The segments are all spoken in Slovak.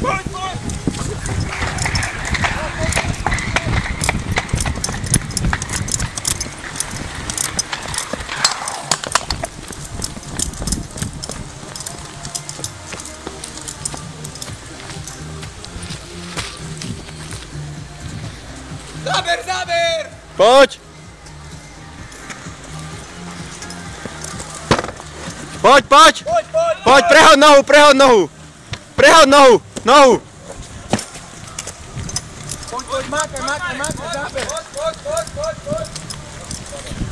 Záber, záber! Poď! Poď, poď! Poď, prehod nohu, prehod nohu! Prehod nohu, nohu! Poď, mákaj, záber! Poď!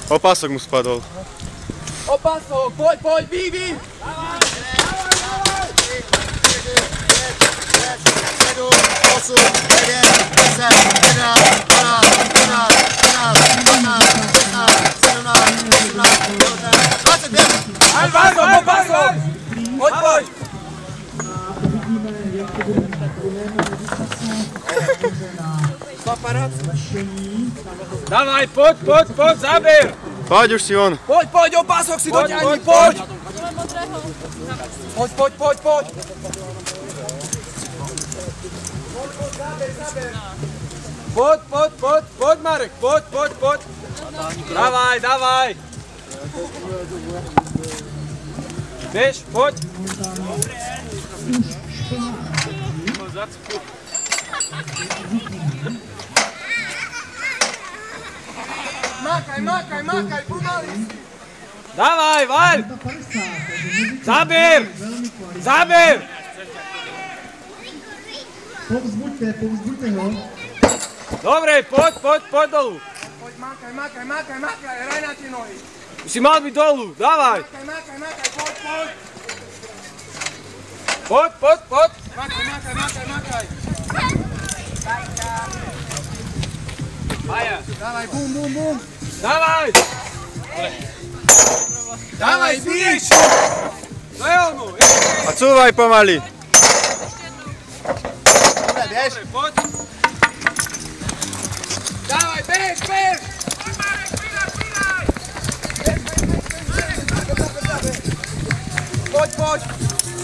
Opások mu spadol. Opások, poď, výj! Opások! Poď! Dávaj, poď, záber! Poď už si on. Poď, opások si dotiahni, poď! Poď! Poď, Marek, poď! Dávaj! Vieš, poď! Mákaj, pomaly! Dávaj, Vaľ! Záber! Povzbuďte ho. Dobre, poď dolu. Poď, mákaj, hraj na tie nohy. Už si mal byť dolu, dávaj. Mákaj, poď. Mákaj. Maja. Dávaj, bum. Dávaj, bíš. To je ono. A cúvaj pomaly. Dobre, poď. Dávaj, bež! Poď!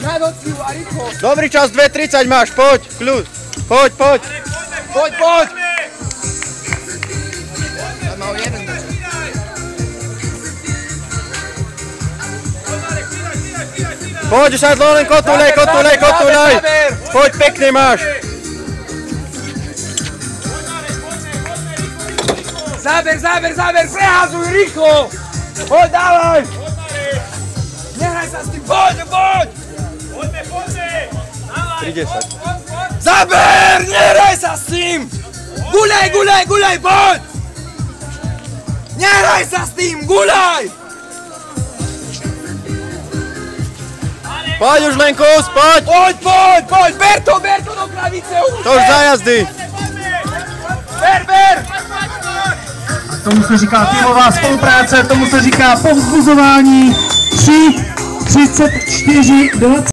Najvociu a rýchlo! Dobrý čas, 2:30 máš, poď, kľud. Poď! Poď! Mal jeden. Poď, už sa len kotulej! Poď, pekne máš. Záber, preházuj rýchlo! Poď, dávaj! Nehraj sa s tým, poď! Poďme! 3:10. Záber! Nehraj sa s tým! Guľaj, poď! Nehraj sa s tým, guľaj! Poď už len kus, poď! Poď! Ber to do kravice už! To už za jazdy! Ber! Tomu se říká týmová spolupráce, tomu se říká povzbuzování. 3:34:20.